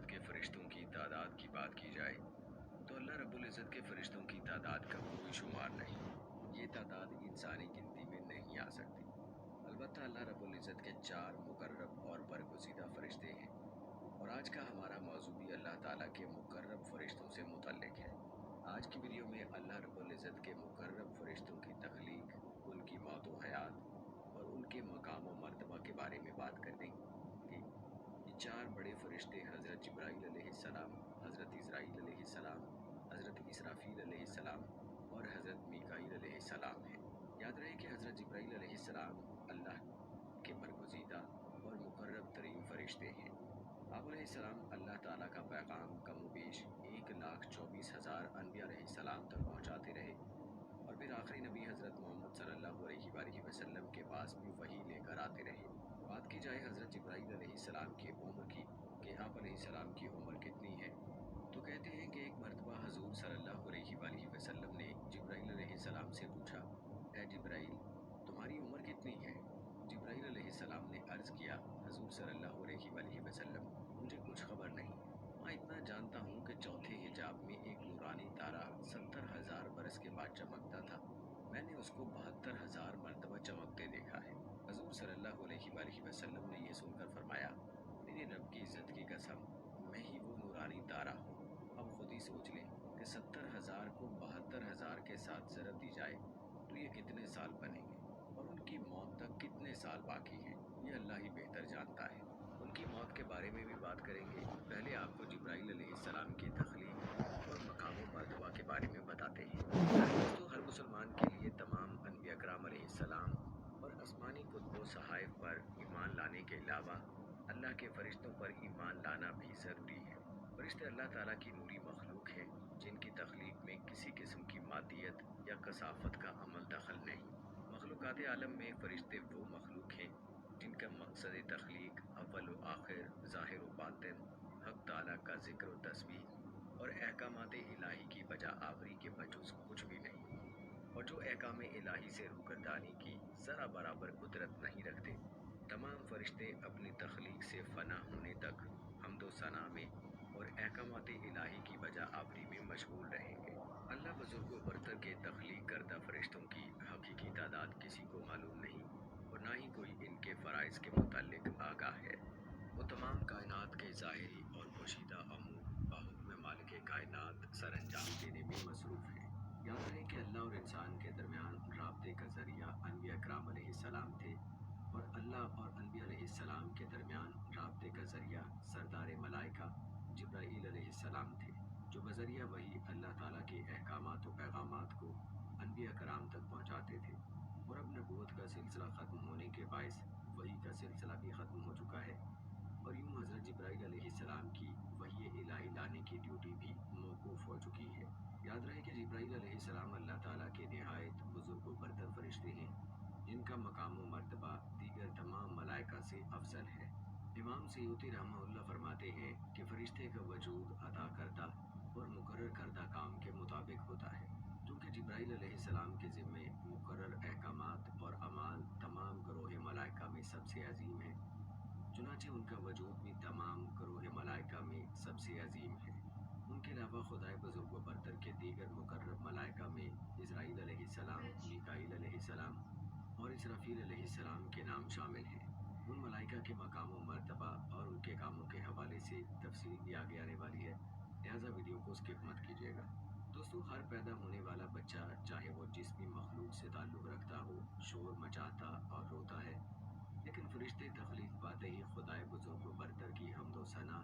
इज़्ज़त के फ़रिश्तों की तादाद की बात की जाए तो अल्लाह रब्बुल इज़्ज़त के फ़रिश्तों की तादाद का कोई शुमार नहीं। ये तादाद इंसानी गिनती में नहीं आ सकती। अलबत्ता अल्लाह रब्बुल इज़्ज़त के 4 मुकर्रब और बरगुज़ीदा फ़रिश्ते हैं, और आज का हमारा मौज़ू भी अल्लाह ताला के मुकर्रब फ़रिश्तों से मुतल्लिक़ है। आज की वीडियो में अल्लाह रब्बुल इज़्ज़त के मुकर्रब फ़रिश्तों की तख़लीक़, उनकी मौत व हयात और उनके मकाम व मर्तबा के बारे में बात करेंगे। ये 4 बड़े फ़रिश्ते हज़रत जिब्राईल अलैहिस्सलाम, हज़रत इज़राईल अलैहिस्सलाम, हज़रत इसराफ़ील अलैहिस्सलाम और हज़रत मीकाईल अलैहिस्सलाम हैं। याद रहे कि हज़रत जिब्राईल अलैहिस्सलाम अल्लाह के बरगुज़ीदा और मुकर्रब तरीन फ़रिश्ते हैं। आप अलैहिस्सलाम अल्लाह ताला का पैगाम कमोबेश 1,24,000 अम्बिया अलैहिस्सलाम तक पहुँचाते रहे, और फिर आखिरी नबी हज़रत मोहम्मद सल्लल्लाहु अलैहि वसल्लम के पास भी वही लेकर आते रहे। बात की जाए हज़रत जिब्राईल अलैहिस्सलाम की उम्र की कि आप अलैहिस्सलाम की उम्र कितनी है, तो कहते हैं कि एक मरतबा हज़ूर सल्लल्लाहु अलैहि वसल्लम ने जिब्राईल अलैहिस्सलाम से पूछा, ए जिब्राईल, तुम्हारी उम्र कितनी है? जिब्राईल अलैहिस्सलाम ने अर्ज़ किया, हज़ूर सल्लल्लाहु अलैहि वसल्लम, मुझे कुछ खबर नहीं। हाँ, इतना जानता हूँ कि चौथे हिजाब में एक नूरानी तारा 70,000 बरस के बाद चमकता था। मैंने उसको 72,000 मरतबा चमकते देखा है। हज़ूर सल्लल्लाहु अलैहि वसल्लम ने ये सुनकर फरमाया, मेरे रब की इज़्ज़त की कसम, मैं ही वो नूरानी तारा हूँ। अब खुद ही सोच लें कि 70,000 को 72,000 के साथ ज़रब दी जाए तो ये कितने साल बनेंगे, और उनकी मौत तक कितने साल बाकी हैं, ये अल्लाह ही बेहतर जानता है। उनकी मौत के बारे में भी बात करेंगे। पहले आपको जिब्राईल अलैहिस्सलाम की तख्लीक और मकाम व मर्तबा के बारे में बताते हैं। दोस्तों, हर मुसलमान के लिए तमाम अनबिया कराम अलैहिस्सलाम और आसमानी कुतुब सहाइफ पर ईमान लाने के अलावा अल्लाह के फ़रिश्तों पर ईमान लाना भी ज़रूरी है। फ़रिश्ते अल्लाह ताला की नूरी मखलूक हैं, जिनकी तख्लीक में किसी किस्म की मादियत या कसाफत का अमल दखल नहीं। मखलूक़ात आलम में फ़रिश्ते वो मखलूक हैं जिनका मकसद तख्लीक अव्वल व आखिर, ज़ाहिर व बातिन, हक़ ताला का ज़िक्र व तस्बीह और अहकामात इलाही की बजा आवरी के बजुज़ कुछ भी नहीं, और जो अहकाम इलाही से रूगर्दानी की ज़रा बराबर कुदरत नहीं रखते। तमाम फ़रिश्ते अपनी तख्लीक से फ़ना होने तक हम्दो सना में और अहकामात इलाही की बजा आवरी में मशगूल रहेंगे। अल्लाह बुज़ुर्ग व बरतर के तख्लीक करदा फ़रिश्तों की हकीकी तादाद किसी को मालूम नहीं, और ना ही कोई इनके फ़राइज़ के मुतालिक आगाह है। वो तमाम कायनात के ज़ाहिरी और पोशीदा अमूर बाहुक्म मालिक कायनात सर अंजाम देने में मसरूफ़ हैं। याद रहे कि अल्लाह और इंसान के दरमियान राब्ते का ज़रिया अनबिया कराम अलैहिस्सलाम थे, और अल्लाह और अनबिया अलैहिस्सलाम के दरमियान राब्ते का ज़रिया सरदार मलाइका जिब्राईल अलैहिस्सलाम थे, जो बज़रिया वही अल्लाह ताला के अहकामात व पैगामात को अनबिया कराम तक पहुँचाते थे। और अब नबूवत का सिलसिला ख़त्म होने के बायस वही का सिलसिला भी ख़त्म हो चुका है, और यूँ हज़रत जिब्राईल अलैहिस्सलाम की वही इलाही लाने की ड्यूटी भी मौकूफ़ हो चुकी है। याद रहे कि जिब्राईल अलैहिस्सलाम अल्लाह ताला के निहायत बुज़ुर्ग व बरतर फ़रिश्ते हैं, जिनका मकाम व मर्तबा दीगर तमाम मलाइका से अफजल है। इमाम सयूती रहमहुल्लाह फरमाते हैं कि फ़रिश्ते का वजूद अता करदा और मुकर्रर करदा काम के मुताबिक होता है। चूँकि जिब्राईल अलैहिस्सलाम के ज़िम्मे मुकर्रर अहकामात और अमाल तमाम गरोह मलाइका में सबसे अजीम है, चुनांचे उनका वजूद भी तमाम गरोह मलाइका में सबसे अजीम है। उनके अलावा खुदाए बुज़ुर्ग व बरतर के दीगर मुकर्रब मलाइका में इज़राईल अलैहिस्सलाम, मीकाईल अलैहिस्सलाम और इसराफील अलैहिस्सलाम के नाम शामिल हैं। उन मलाइका के मकाम व मर्तबा और उनके कामों के हवाले से तफसील भी आगे आने वाली है, लिहाजा वीडियो को स्किप मत कीजिएगा। दोस्तों, हर पैदा होने वाला बच्चा, चाहे वो जिस भी मखलूक से ताल्लुक़ रखता हो, शोर मचाता और रोता है, लेकिन फ़रिश्ते तख्लीक पाते ही खुदाए बुज़ुर्ग व बरतर की हम्द व सना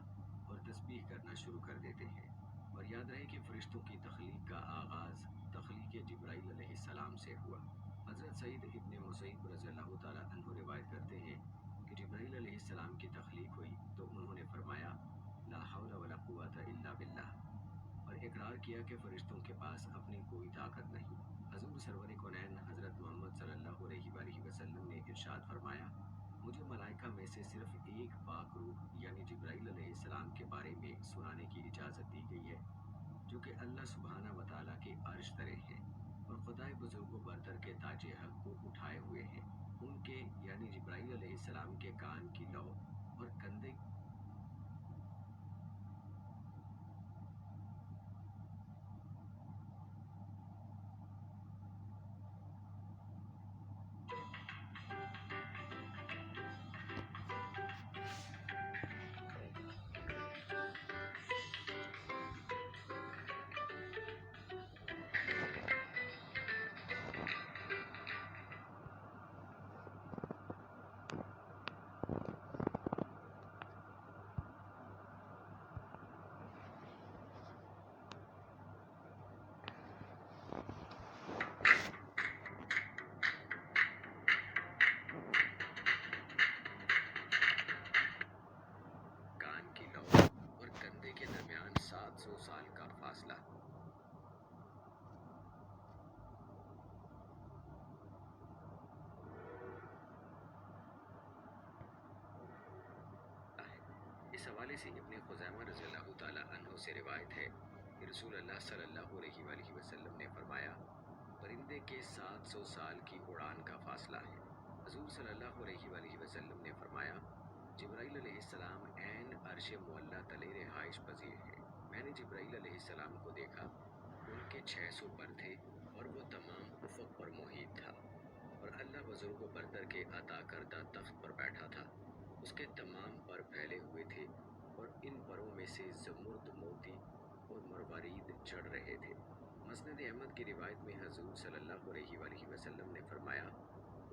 और तस्बीह करना शुरू कर देते हैं। और याद रहे कि फ़रिश्तों की तख्लीक का आगाज़ तख्लीक जिब्राईल अलैहिस्सलाम से हुआ। हज़रत सईद इब्न मुसैब रज़ियल्लाहु ताला अन्हु रिवायत करते हैं कि जिब्राईल अलैहिस्सलाम की तख्लीक हुई तो उन्होंने फरमाया, ला हौला वला कुव्वता इल्ला बिल्लाह, और इकरार किया कि फ़रिश्तों के पास अपनी कोई ताकत नहीं। हज़ूर सरवर कौनैन हज़रत मोहम्मद सल्लल्लाहु अलैहि वसल्लम ने इरशाद फरमाया, मुझे मलाइका में से सिर्फ एक पाक रूह यानी जिब्राईल अलैहिस्सलाम के बारे में सुनाने की इजाज़त दी गई है, जो कि अल्लाह सुब्हाना व तआला के अर्श तरे हैं और खुदाए बुज़ुर्ग व बरतर के ताजे हक़ को उठाए हुए हैं। उनके यानी जिब्राईल अलैहिस्सलाम के कान की लौ और कंधे हवाले से इब्ने खुज़ैमा रज़ी अल्लाह ताला अन्हु से रिवायत है कि रसूल अल्लाह सल्लल्लाहु अलैहि वसल्लम ने फरमाया, परिंदे के 700 साल की उड़ान का फासला है। हजूर सल्लल्लाहु अलैहि वसल्लम ने फरमाया, जिब्राइल अलैहिस्सलाम ऐन अर्श मुअल्ला तले रिहाइश पजीर है। मैंने जिब्राइल अलैहिस्सलाम को देखा, उनके 600 पर थे और वो तमाम उफ़क़ पर मुहीत था और अल्लाह बुज़ुर्ग व बरतर के अता करदा तख्त पर बैठा था। उसके तमाम पर फैले हुए थे और इन परों में से ज़मुर्द मोती और मरवारीद चढ़ रहे थे। मस्नद अहमद की रिवायत में हजूर सल्लल्लाहु अलैहि वसल्लम ने फरमाया,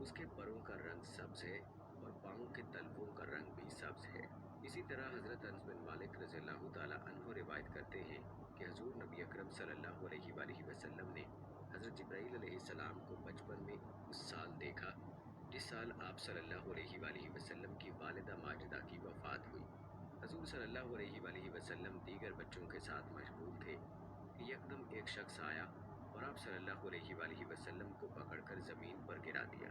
उसके परों का रंग सब्ज़ है और पाँव के तलवों का रंग भी सब्ज़ है। इसी तरह हज़रत अनस बिन मालिक रज़ियल्लाहु ताला अन्हु रिवायत करते हैं कि हजूर नबी अकरम सल्लल्लाहु अलैहि वसल्लम ने हज़रत जिब्राइल अलैहिस्सलाम को बचपन में उस साल देखा जिस साल आप सल्लल्लाहु अलैहि वसल्लम की वालिदा माजिदा की वफ़ात हुई। हजूर सल्लल्लाहु अलैहि वसल्लम दीगर बच्चों के साथ मशगूल थे कि यकदम एक शख्स आया और आप सल्लल्लाहु अलैहि वसल्लम को पकड़कर ज़मीन पर गिरा दिया।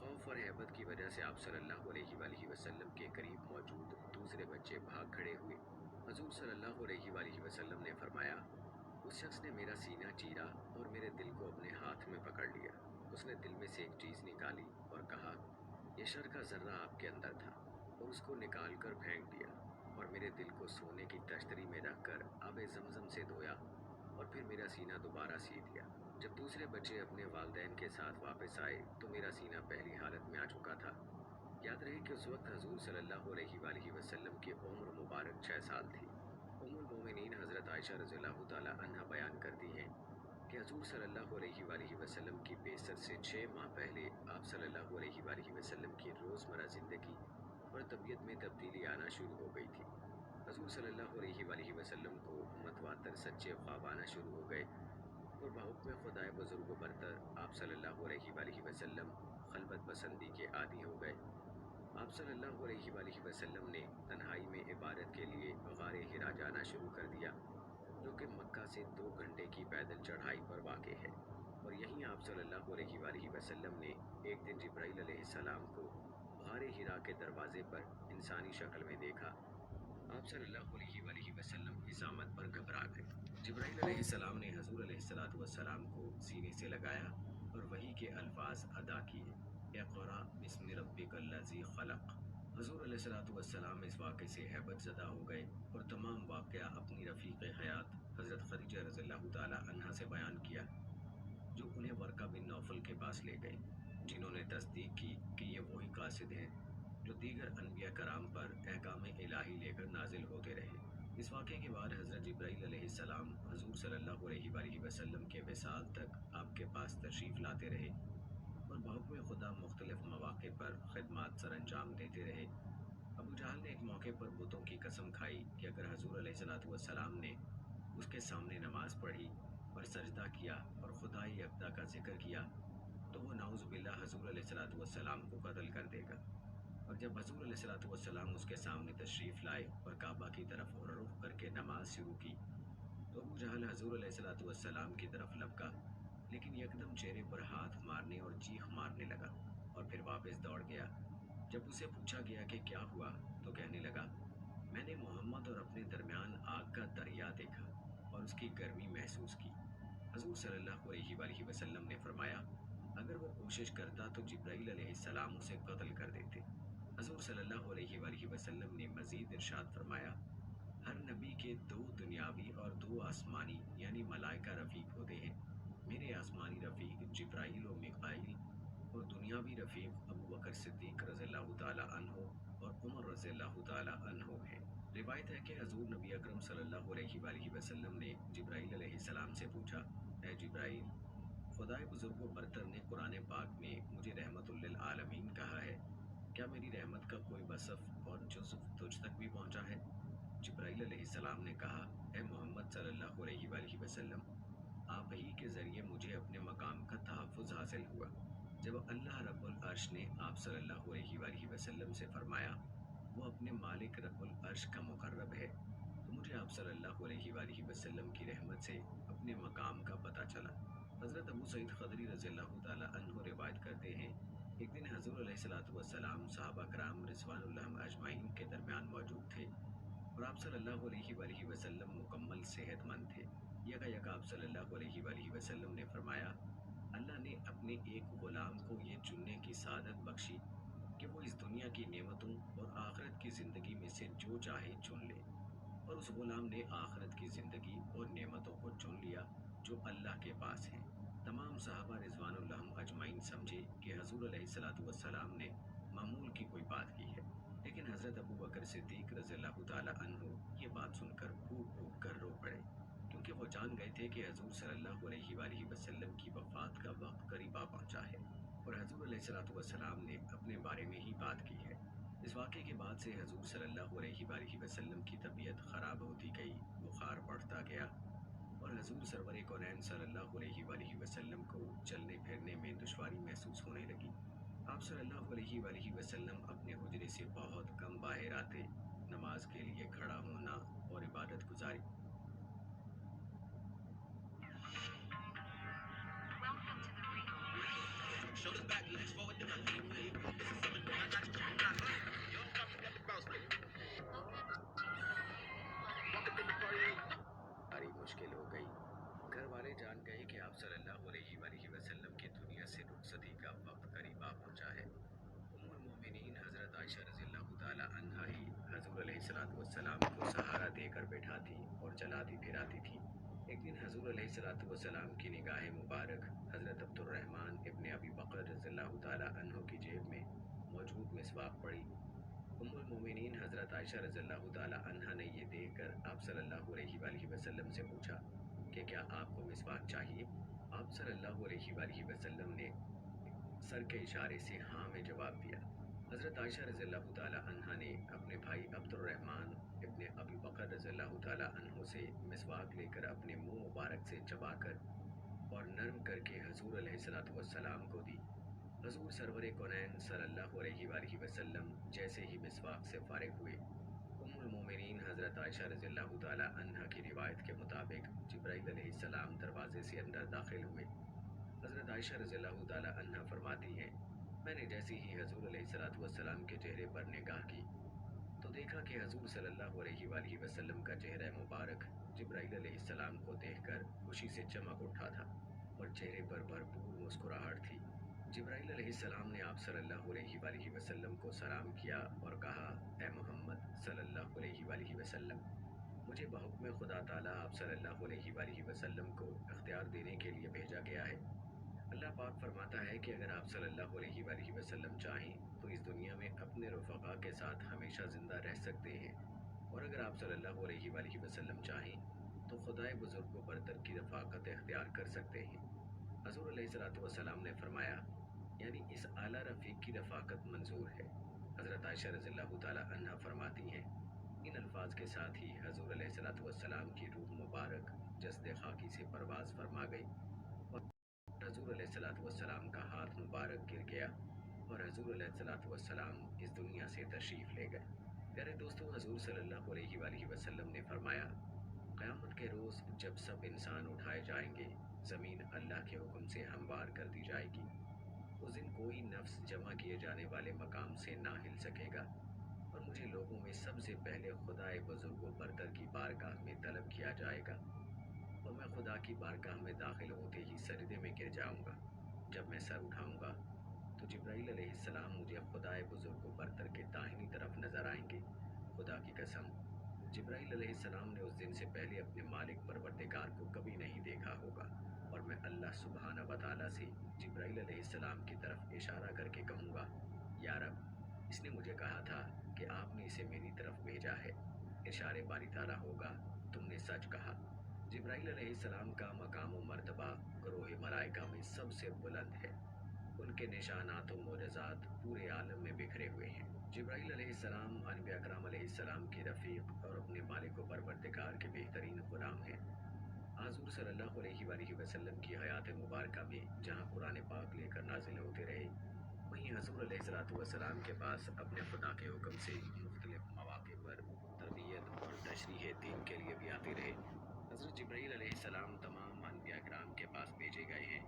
खौफ और हैबत की वजह से आप सल्लल्लाहु अलैहि वसल्लम के करीब मौजूद दूसरे बच्चे भाग खड़े हुए। हजूर सल्लल्लाहु अलैहि वसल्लम ने फरमाया, उस शख्स ने मेरा सीना चीरा और मेरे दिल को अपने हाथ में पकड़ लिया। उसने दिल में से एक चीज़ निकाली और कहा, यह शर का ज़र्रा आपके अंदर था, और उसको निकाल कर फेंक दिया और मेरे दिल को सोने की तश्तरी में रख कर आब ज़मज़म से धोया और फिर मेरा सीना दोबारा सी दिया। जब दूसरे बच्चे अपने वालिदैन के साथ वापस आए तो मेरा सीना पहली हालत में आ चुका था। याद रहे कि उस वक्त हजूर सल्लल्लाहु अलैहि वसल्लम की उम्र मुबारक 6 साल थी। उम्मुल मोमिनीन हज़रत आयशा रज़ियल्लाहु ताला अन्हा बयान करती हैं कि हजूर सल्लल्लाहु अलैहि वसल्लम की बेइज्जत से 6 माह पहले आप सल्लल्लाहु अलैहि वसल्लम की रोज़मर्रा ज़िंदगी और तबीयत में तब्दीली आना शुरू हो गई थी। हजूर सल्लल्लाहु अलैहि वसल्लम को मतवातर सच्चे ख्वाब आना शुरू हो गए और बहुक्म खुदाए बुजुर्ग बरतर आप सल्लल्लाहु अलैहि वसल्लम खलबत पसंदी के आदी हो गए। आप सल्लल्लाहु अलैहि वसल्लम ने तन्हाई में इबादत के लिए गारे हिरा जाना शुरू कर दिया, जो कि मक्का से 2 घंटे की पैदल चढ़ाई पर वाक़ है, और यहीं आप सल्लल्लाहु अलैहि वसल्लम ने एक दिन जिब्राइल अलैहिस्सलाम को गारे हिरा के दरवाजे पर इंसानी शक्ल में देखा। आप सल्लल्लाहु अलैहि वसल्लम इस आमद पर घबरा गए। जिब्राइल अलैहिस्सलाम ने हजूर अलैहिस्सलातु वस्सलाम को सीने से लगाया और वही के अल्फाज अदा किए, इक़रा बिस्मि रब्बिकल्लज़ी खलक़। हजूर अलैहिस्सलातु वस्सलाम इस वाक़े से हैबत ज़दा हो गए और तमाम वाक़या अपनी रफ़ीक़ हयात हज़रत खदीजा रज़ियल्लाहु ताला अन्हा से बयान किया, जो उन्हें वर्का बिन नौफल के पास ले गए, जिन्होंने तस्दीक की कि ये वही कासिद हैं जो दीगर अनबिया कराम पर अहकाम इलाही लेकर नाजिल होते रहे। इस वाक़े के बाद हज़रत जिब्राइल अलैहिस्सलाम हजूर सल्लल्लाहु अलैहि वसल्लम के विसाल तक आपके पास तशरीफ़ लाते रहे और बहुक्म खुदा मुख्तलिफ मौक़े पर खिदमत सर अंजाम देते रहे। अबू जहल ने एक मौके पर बुतों की कसम खाई कि अगर हजूर अलैहिस्सलातु वस्सलाम ने उसके सामने नमाज पढ़ी और सजदा किया और खुदाई यकता का जिक्र किया तो वो नाउज़ बिल्लाह हजूर अलैहिस्सलातु वस्सलाम को कत्ल कर देगा। और जब हजूर अलैहिस्सलातु वस्सलाम उसके सामने तशरीफ़ लाए और काबा की तरफ रुख करके नमाज शुरू की तो अबू जहल हजूर अलैहिस्सलातु वस्सलाम की तरफ लपका, लेकिन यकदम चेहरे पर हाथ मारने और चीख मारने लगा और फिर वापस दौड़ गया। जब उसे पूछा गया कि क्या हुआ तो कहने लगा, मैंने मोहम्मद और अपने दरमियान आग का दरिया देखा और उसकी गर्मी महसूस की। हजूर सल्लल्लाहु अलैहि वसल्लम ने फरमाया, अगर वो कोशिश करता तो जिब्राइल अलैहिस्सलाम उसे कत्ल कर देते। हजूर सल्लल्लाहु अलैहि वसल्लम ने मज़ीद इरशाद फरमाया, हर नबी के 2 दुनियावी और 2 आसमानी यानी मलाइका रफ़ीक होते हैं। मेरे आसमानी रफ़ीक जिब्राइल और मिकाईल और दुनियावी रफ़ीक अबू बकर सिद्दीक़ रज़ियल्लाहु ताला अन्हु और उमर रज़ियल्लाहु ताला अन्हु हैं। रिवायत है कि हजूर नबी अकरम सल्लल्लाहु अलैहि वसल्लम ने जिब्राइल अलैहिस्सलाम से पूछा, ऐ जिब्राइल, खुदाए बुजुर्ग बरतर ने कुरान पाक में मुझे रहमतुल लिल आलमीन कहा है, क्या मेरी रहमत का कोई वसफ़ और जुज़्व तुझ तक भी पहुँचा है? जिब्राइल अलैहिस्सलाम ने कहा, ए मोहम्मद सल्लल्लाहु अलैहि वसल्लम, आप ही के ज़रिए मुझे अपने मकाम का तहफ़्फ़ुज़ हासिल हुआ। जब अल्लाह रब्बुल अर्श ने आप सल्लल्लाहु अलैहि वसल्लम से फरमाया, वो अपने मालिक रब्बुल अर्श का मुक़र्रब है, तो मुझे आप सल्लल्लाहु अलैहि वसल्लम की रहमत से अपने मकाम का पता चला। हज़रत अबू सईद ख़दरी रज़ियल्लाहु ताला अन्हु रिवायत करते हैं, एक दिन हज़ूर अलैहिस्सलातु वस्सलाम सहाबा कराम रिज़वानुल्लाह अजमाइन के दरमियान मौजूद थे और आप सल्लल्लाहु अलैहि वसल्लम मुकम्मल सेहतमंद थे। यका आप सल्लल्लाहु अलैहि वसल्लम ने फरमाया, अल्लाह ने अपने एक गुलाम को ये चुनने की सादत बख्शी कि वो इस दुनिया की नेमतों और आखिरत की ज़िंदगी में से जो चाहे चुन ले। और उस गुलाम ने आखिरत की ज़िंदगी और नेमतों को चुन लिया जो अल्लाह के पास हैं। तमाम सहाबा रिज़वानुल्लाह अजमाइन समझे कि हज़ूर अलैहिस्सलातु वस्सलाम ने मामूल की कोई बात की है, लेकिन हज़रत अबू बकर सिद्दीक़ रज़ियल्लाहु ताला अन्हु ये बात सुनकर फूट फूट कर रो पड़े, क्योंकि वो जान गए थे कि हज़ूर सल्लल्लाहु अलैहि वसल्लम की वफ़ात का वक्त करीब आ पहुंचा है और हज़ूर अलैहिस्सलातु वस्सलाम ने अपने बारे में ही बात की है। इस वाक़े के बाद से हज़ूर सल्लल्लाहु अलैहि वसल्लम की तबीयत ख़राब होती गई, बुखार बढ़ता गया और हज़ूर सरवर कौनैन सल्लल्लाहु अलैहि वसल्लम को चलने फिरने में दुश्वारी महसूस होने लगी। आप सल्लल्लाहु अलैहि वसल्लम अपने हुजरे से बहुत कम बाहर आते, नमाज के लिए खड़ा होना और इबादत गुजारी भारी मुश्किल हो गई। घर वाले जान गए कि आप सल्लल्लाहु अलैहि वसल्लम की दुनिया से रुखसती का वक्त करीब आ पहुंचा है। उम्मुल मोमिनीन हज़रत आयशा रज़ियल्लाहु ताला अन्हा ही हज़ूर अलैहिस्सलातु वस्सलाम को सहारा देकर बैठाती और चलाती फिराती थी। एक दिन हज़ूर अलैहिस्सलातु वस्सलाम की निगाह मुबारक हज़रत अब्दुर्रहमान इब्न अबी बकर रज़ियल्लाहु ताला अन्हु की जेब में मौजूद मिसवाक पड़ी। उम्मुल मोमिनीन हज़रत आयशा रज़ियल्लाहु ताला अन्हा ने ये देखकर आप सल्लल्लाहु अलैहि वसल्लम से पूछा कि क्या आपको मिसवाक चाहिए? आप सल्लल्लाहु अलैहि वसल्लम ने सर के इशारे से हाँ में जवाब दिया। हज़रत आयशा रज़ियल्लाहु ताला अन्हा ने अपने भाई अब्दुर्रहमान इब्न अबी बकर रज़ियल्लाहु ताला अन्हु से मिसवाक लेकर अपने मुंह मुबारक से चबाकर और नर्म करके हज़ूर अलैहिस्सलातु वस्सलाम को दी। हज़ूर सरवर कौनैन सल्लल्लाहु अलैहि वसल्लम जैसे ही मिसवाक से फारिग हुए, उम्मुल मोमिनीन हज़रत आयशा रज़ियल्लाहु ताला अन्हा की रिवायत के मुताबिक जिब्राईल अलैहिस्सलाम दरवाजे से अंदर दाखिल हुए। हज़रत आयशा रज़ियल्लाहु ताला अन्हा फरमाती हैं, मैंने जैसे ही हज़ूर अलैहिस्सलातु वस्सलाम के चेहरे पर निगाह की तो देखा कि हज़ूर सल्लल्लाहु अलैहि वसल्लम का चेहरा मुबारक जिब्राईल अलैहिस्सलाम को देखकर खुशी से चमक उठा था और चेहरे पर भरपूर मुस्कुराहट थी। जिब्राईल अलैहिस्सलाम ने आप सल्लल्लाहु अलैहि वसल्लम को सलाम किया और कहा, ए मोहम्मद सल्लल्लाहु अलैहि वसल्लम, मुझे बहुक्म खुदा ताला आप सल्लल्लाहु अलैहि वसल्लम को इख्तियार देने के लिए भेजा गया है। अल्लाह पाक फरमाता है कि अगर आप सल्लल्लाहु अलैहि वसल्लम चाहें तो इस दुनिया में अपने रफ़क़ा के साथ हमेशा ज़िंदा रह सकते हैं और अगर आप सल्लल्लाहु अलैहि वसल्लम चाहें तो खुदाए बुज़ुर्ग को बरतर की रफ़ाकत इख्तियार कर सकते हैं। हज़ूर अलैहिस्सलातु वस्सलाम ने फरमाया, यानी इस आला रफ़ीक की रफ़ाकत मंजूर है। हज़रत आयशा रज़ियल्लाहु ताला अन्हा फरमाती हैं, इन अल्फाज के साथ ही हज़ूर अलैहिस्सलातु वस्सलाम की रूह मुबारक जस्द खाकी से परवाज़ फरमा गई और हज़ूर अलैहिस्सलातु वस्सलाम का हाथ मुबारक गिर गया और हज़ूर अलैहिस्सलातु वस्सलाम इस दुनिया से तशरीफ़ ले गए। प्यारे दोस्तों, हज़ूर सल्लल्लाहु अलैहि वसल्लम ने फरमाया, क़यामत के रोज़ जब सब इंसान उठाए जाएंगे, ज़मीन अल्लाह के हुक्म से हमवार कर दी जाएगी। उस दिन कोई नफ्स जमा किए जाने वाले मकाम से ना हिल सकेगा और मुझे लोगों में सबसे पहले खुदाए बुज़ुर्ग व बरतर की बारगाह में तलब किया जाएगा और मैं खुदा की बारगाह में दाखिल होते ही सजदे में गिर जाऊंगा। जब मैं सर उठाऊंगा तो जिब्राईल अलैहिस्सलाम मुझे खुदाए बुज़ुर्ग व बरतर के दाहिनी तरफ नजर आएंगे। खुदा की कसम, जिब्राईल अलैहिस्सलाम ने उस दिन से पहले अपने मालिक परवरदिगार को कभी नहीं देखा होगा और मैं अल्लाह सुब्हाना व तआला से जिब्राईल अलैहिस्सलाम की तरफ इशारा करके कहूँगा, या रब, इसने मुझे कहा था कि आपने इसे मेरी तरफ भेजा है। इशारे बारी ताला होगा, तुमने सच कहा। जिब्राईल अलैहिस्सलाम का मकाम व मर्तबा गरोह मलाइका में सबसे बुलंद है। उनके निशानात व मोजज़ात पूरे आलम में बिखरे हुए हैं। जिब्राईल अलैहिस्सलाम अनबिया अकराम अलैहिस्सलाम के रफ़ीक और अपने मालिक व परवरदिगार के बेहतरीन ग़ुलाम हैं। हुज़ूर सल्लल्लाहु अलैहि वसल्लम की हयात मुबारका में जहाँ कुरान पाक लेकर नाज़िल होते रहे, वहीं हज़ूर अलैहिस्सलातु वस्सलाम के पास अपने खुदा के हुक्म से मुख्तलिफ मौक़े पर तरबियत और तशरीह दीन के लिए भी आते रहे। हज़रत जिब्राईल अलैहिस्सलाम तमाम अनबिया इकराम के पास भेजे गए हैं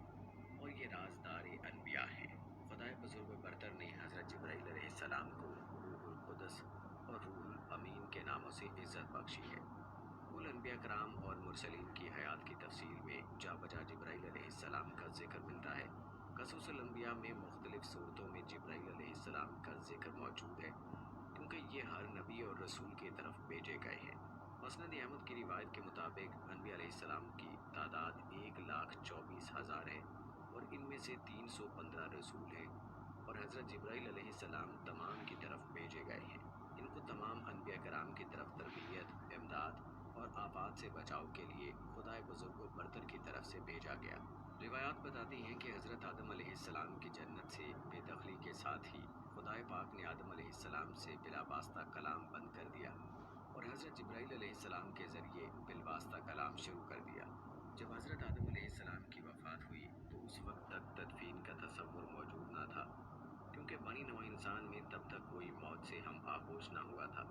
और ये राज़दार अनबिया हैं। खुदाए बुज़ुर्ग बरतर ने हज़रत जिब्राईल अलैहिस्सलाम को रूहुल कुद्स और रूहुल अमीन के नामों से इज्जत बख्शी है। कुल अनबिया कराम और मुरसलीन की हयात की तफसील में जा बजा जिब्राइल अलैहिस्सलाम का जिक्र मिलता है। कसूसल अनबिया में मुख्तलिफ सूरतों में जिब्राइल अलैहिस्सलाम का जिक्र मौजूद है, क्योंकि ये हर नबी और रसूल की तरफ भेजे गए हैं। मसनद अहमद की रिवायत के मुताबिक अनबिया अलैहिस्सलाम की तादाद 1,24,000 है और इनमें से 315 रसूल हैं और हज़रत जिब्राइल अलैहिस्सलाम तमाम की तरफ भेजे गए हैं। इनको तमाम अनबिया कराम की तरफ तरबियत, इमदाद और आफात से बचाव के लिए खुदाए बुजुर्ग व बरतर की तरफ से भेजा गया। रिवायात बताती हैं कि हज़रत आदम अलैहिस्सलाम की जन्नत से बेदखली के साथ ही खुदाए पाक ने आदम अलैहिस्सलाम से बिला वास्ता कलाम बंद कर दिया और हज़रत जिब्राइल अलैहिस्सलाम के ज़रिए बिलवास्ता कलाम शुरू कर दिया। जब हज़रत आदम अलैहिस्सलाम की वफ़ात हुई तो उस वक्त तक तदफीन का तसव्वुर मौजूद न था, क्योंकि बनी नौ इंसान में तब तक कोई मौत से हम आगोश न हुआ था।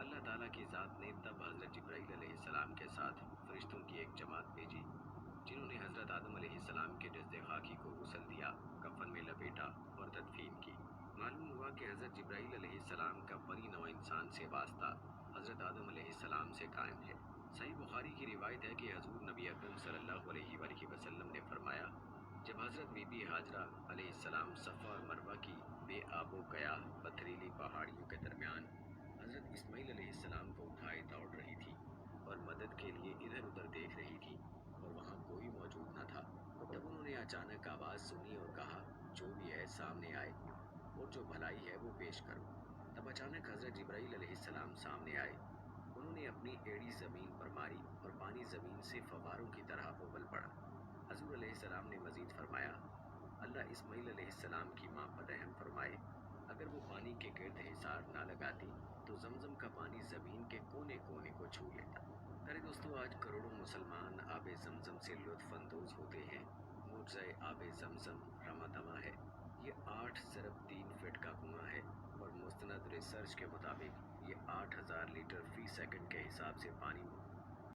अल्लाह ताला की ज़ात ने तब हज़रत जिब्राइल अलैहिस्सलाम के साथ फरिश्तों की एक जमात भेजी, जिन्होंने हज़रत आदम अलैहिस्सलाम के जस्द खाकी को गुस्ल दिया, कफन में लपेटा और तदफीन की। मालूम हुआ कि हज़रत जिब्राइल अलैहिस्सलाम का बनी नौ इंसान से वास्ता हज़रत आदम अलैहिस्सलाम से कायम है। सही बुखारी की रिवायत है कि हज़ूर नबी अकरम सल्लल्लाहु अलैहि वसल्लम ने फरमाया, जब हज़रत बीबी हाजरा अलैहिस्सलाम सफ़ा और मरवा की बेआबो कया पथरीली पहाड़ियों के दरमियान हज़रत इस्माइल अलैहिस्सलाम को उठाए दौड़ रही थी और मदद के लिए इधर उधर देख रही थी और वहाँ कोई मौजूद न था, तब उन्होंने अचानक आवाज़ सुनी और कहा, जो भी है सामने आए और जो भलाई है वो पेश करो। तब अचानक हज़रत जिब्राइल अलैहिस्सलाम सामने आए। उन्होंने अपनी एड़ी ज़मीन पर मारी और पानी ज़मीन से फवारों की तरह उबल पड़ा। हज़ूर अलैहिस्सलाम ने मज़ीद फरमाया, अल्लाह इस्माइल अलैहिस्सलाम की माँ पर रहम फरमाए, अगर वो पानी के गिर्द हिसार ना लगाती तो जमजम का पानी ज़मीन के कोने कोने को छू लेता। अरे दोस्तों, आज करोड़ों मुसलमान आबे जमजम से लुत्फ़ अंदोज़ होते हैं। मुझे आबे जमजम रमादमा है। ये 8 ज़रब 3 फीट का कुआं है और मुस्तनद रिसर्च के मुताबिक ये 8,000 लीटर फ़ी सेकंड के हिसाब से पानी